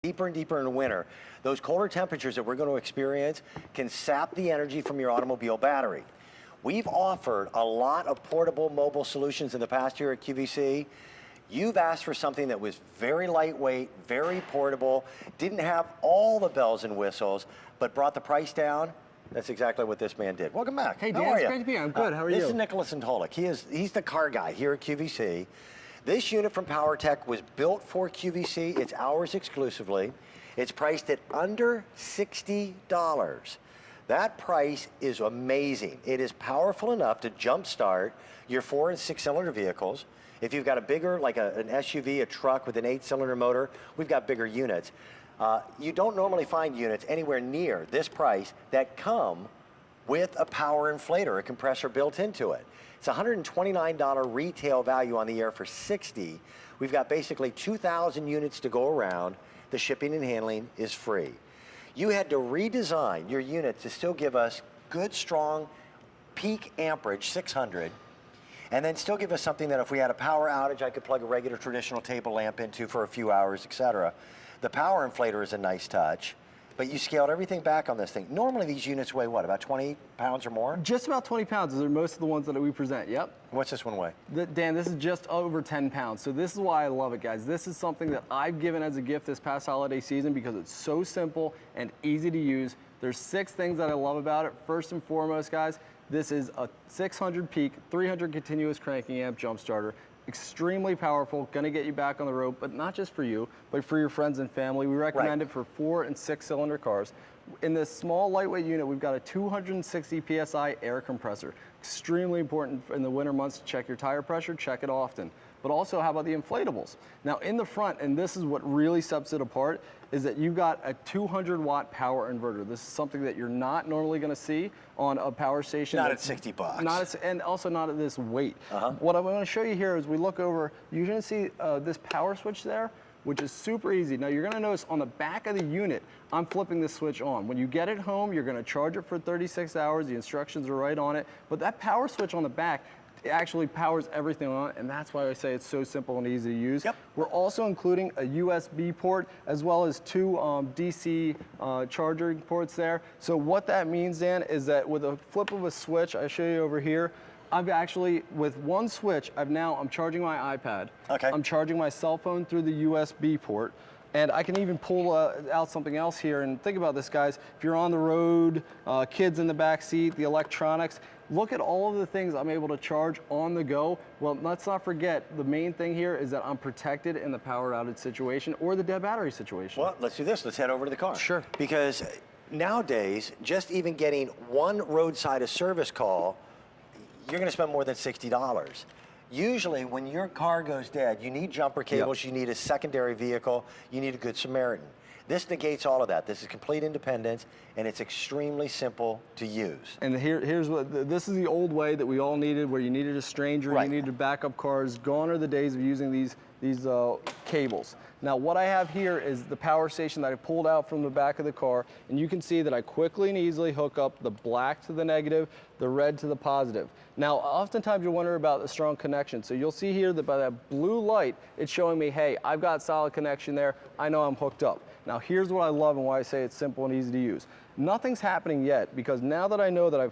deeper and deeper in the winter, those colder temperatures that we're going to experience can sap the energy from your automobile battery. We've offered a lot of portable mobile solutions in the past year at QVC. You've asked for something that was very lightweight, very portable, didn't have all the bells and whistles, but brought the price down. That's exactly what this man did. Welcome back. Hey, Dan, it's great to be here. I'm good. How are you? This is Nicholas Antolik. He's the car guy here at QVC. This unit from Powertek was built for QVC. It's ours exclusively. It's priced at under $60. That price is amazing. It is powerful enough to jumpstart your 4- and 6-cylinder vehicles. If you've got a bigger, like an SUV, a truck with an 8-cylinder motor, we've got bigger units. You don't normally find units anywhere near this price that come with a power inflator, a compressor built into it. It's $129 retail value on the air for $60. We've got basically 2,000 units to go around. The shipping and handling is free. You had to redesign your unit to still give us good, strong peak amperage, 600, and then still give us something that if we had a power outage, I could plug a regular traditional table lamp into for a few hours, etc. The power inflator is a nice touch, but you scaled everything back on this thing. Normally these units weigh what, about 20 pounds or more? Just about 20 pounds. Those are most of the ones that we present, yep. What's this one weigh? Dan, this is just over 10 pounds. So this is why I love it, guys. This is something that I've given as a gift this past holiday season because it's so simple and easy to use. There's 6 things that I love about it. First and foremost, guys, this is a 600 peak, 300 continuous cranking amp jump starter. Extremely powerful, gonna get you back on the road, but not just for you, but for your friends and family. We recommend it for 4- and 6-cylinder cars. In this small lightweight unit, we've got a 260 PSI air compressor. Extremely important in the winter months to check your tire pressure, check it often. But also, how about the inflatables? Now in the front, and this is what really sets it apart, is that you've got a 200-watt power inverter. This is something that you're not normally gonna see on a power station. Not at 60 bucks. And also not at this weight. What I'm gonna show you here is we look over, you're gonna see this power switch there, which is super easy. Now you're gonna notice on the back of the unit, I'm flipping this switch on. When you get it home, you're gonna charge it for 36 hours. The instructions are right on it. But that power switch on the back, it actually powers everything on it, and that's why I say it's so simple and easy to use. Yep. We're also including a USB port as well as 2 DC charging ports there. So what that means, Dan, is that with a flip of a switch, I show you over here, I've actually, with one switch, I'm charging my iPad. Okay. I'm charging my cell phone through the USB port. And I can even pull out something else here. And think about this, guys. If you're on the road, kids in the back seat, the electronics, look at all of the things I'm able to charge on the go. Well, let's not forget, the main thing here is that I'm protected in the power outage situation or the dead battery situation. Well, let's do this. Let's head over to the car. Sure. Because nowadays, just even getting one roadside service call, you're going to spend more than $60. Usually, when your car goes dead, you need jumper cables, you need a secondary vehicle, you need a Good Samaritan. This negates all of that. This is complete independence, and it's extremely simple to use. And here's what, this is the old way that we all needed, where you needed a stranger, you needed backup cars. Gone are the days of using these cables. Now what I have here is the power station that I pulled out from the back of the car, and you can see that I quickly and easily hook up the black to the negative, the red to the positive. Now oftentimes you wonder about the strong connection, so you'll see here that by that blue light, it's showing me, hey, I've got solid connection there, I know I'm hooked up. Now here's what I love and why I say it's simple and easy to use. Nothing's happening yet, because now that I know that I've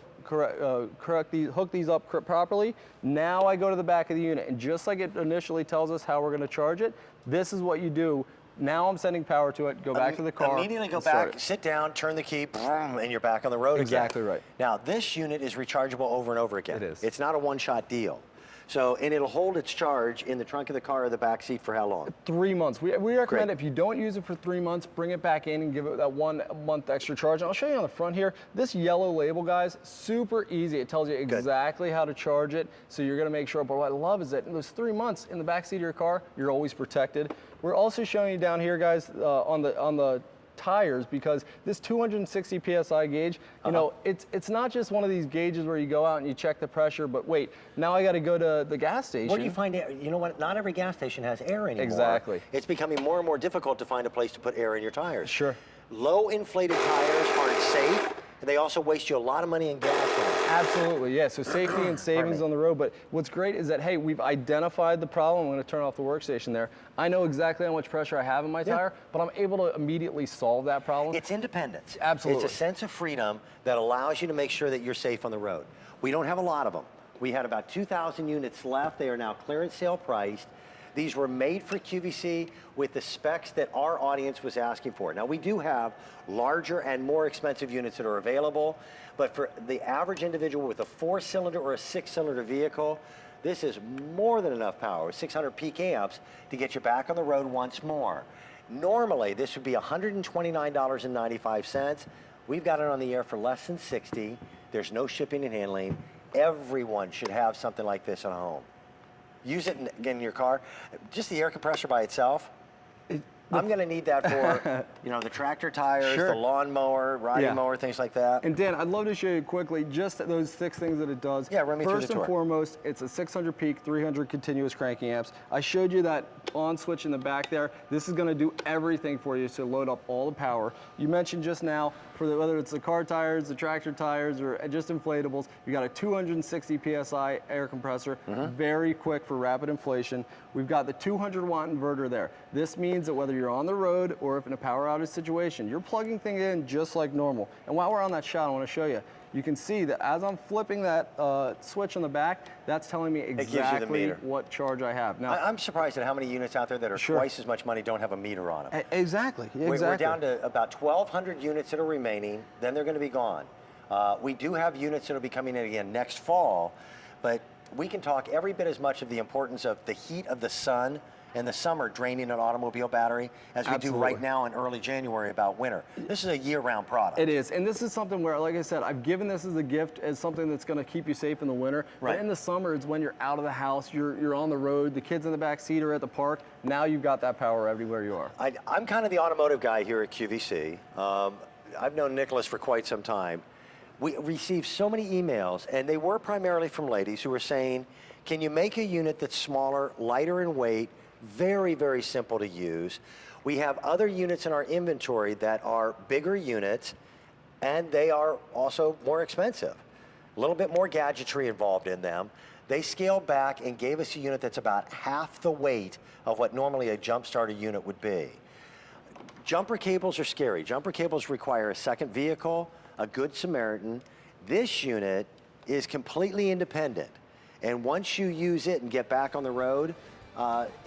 hooked these up properly, now I go to the back of the unit, and just like it initially tells us how we're gonna charge it, this is what you do. Now I'm sending power to it, go back to the car. Immediately go back, sit down, turn the key, boom, and you're back on the road again. Exactly right. Now this unit is rechargeable over and over again. It is. It's not a one-shot deal. So, and it'll hold its charge in the trunk of the car or the back seat for how long? 3 months. We recommend if you don't use it for 3 months, bring it back in and give it that 1 month extra charge. And I'll show you on the front here. This yellow label, guys, super easy. It tells you exactly how to charge it. So you're gonna make sure, but what I love is that in those 3 months in the back seat of your car, you're always protected. We're also showing you down here, guys, on the tires, because this 260 PSI gauge, you know, it's not just one of these gauges where you go out and you check the pressure, but wait, now I got to go to the gas station. Where do you find air? You know what? Not every gas station has air anymore. Exactly. It's becoming more and more difficult to find a place to put air in your tires. Sure. Low inflated tires aren't safe. and they also waste you a lot of money in gas. Absolutely, yeah. So safety and savings on the road. But what's great is that, hey, we've identified the problem. I'm going to turn off the workstation there. I know exactly how much pressure I have in my tire, but I'm able to immediately solve that problem. It's independence. Absolutely. It's a sense of freedom that allows you to make sure that you're safe on the road. We don't have a lot of them. We had about 2,000 units left. They are now clearance sale priced. These were made for QVC with the specs that our audience was asking for. Now, we do have larger and more expensive units that are available, but for the average individual with a 4-cylinder or a 6-cylinder vehicle, this is more than enough power, 600 peak amps, to get you back on the road once more. Normally, this would be $129.95. We've got it on the air for less than $60. There's no shipping and handling. Everyone should have something like this at home. Use it in your car. Just the air compressor by itself, I'm going to need that for, the tractor tires, the lawnmower, riding mower, things like that. And Dan, I'd love to show you quickly just those 6 things that it does. Yeah, run me through the First tour. and foremost, it's a 600 peak, 300 continuous cranking amps. I showed you that on switch in the back there. This is going to do everything for you to load up all the power. You mentioned just now, whether it's the car tires, the tractor tires, or just inflatables, you got a 260 PSI air compressor, very quick for rapid inflation. We've got the 200-watt inverter there. This means that whether you're on the road or if in a power outage situation, you're plugging things in just like normal. And while we're on that shot, I want to show you. You can see that as I'm flipping that switch on the back, that's telling me exactly what charge I have. Now, I'm surprised at how many units out there that are twice as much money don't have a meter on them. Exactly. We're down to about 1,200 units that are remaining. Then they're going to be gone. We do have units that will be coming in again next fall, but we can talk every bit as much of the importance of the heat of the sun and the summer draining an automobile battery as we do right now in early January about winter. This is a year-round product. It is, and this is something where, like I said, I've given this as a gift, as something that's going to keep you safe in the winter. Right. But in the summer, it's when you're out of the house, you're on the road, the kids in the back seat are at the park. Now you've got that power everywhere you are. I'm kind of the automotive guy here at QVC. I've known Nicholas for quite some time. We received so many emails, and they were primarily from ladies who were saying, can you make a unit that's smaller, lighter in weight, very, very simple to use? We have other units in our inventory that are bigger units, and they are also more expensive. A little bit more gadgetry involved in them. They scaled back and gave us a unit that's about half the weight of what normally a jump starter unit would be. Jumper cables are scary. Jumper cables require a second vehicle, a Good Samaritan. This unit is completely independent. And once you use it and get back on the road,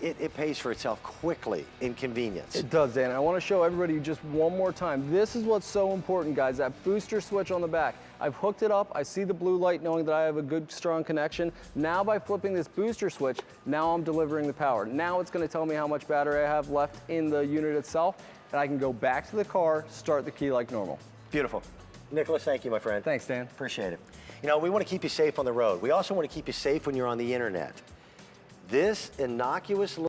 it pays for itself quickly in convenience. It does, Dan. I want to show everybody just one more time. This is what's so important, guys, that booster switch on the back. I've hooked it up. I see the blue light knowing that I have a good, strong connection. Now by flipping this booster switch, now I'm delivering the power. Now it's going to tell me how much battery I have left in the unit itself, and I can go back to the car, start the key like normal. Beautiful. Nicholas, thank you, my friend. Thanks, Dan. Appreciate it. We want to keep you safe on the road. We also want to keep you safe when you're on the internet. This innocuous little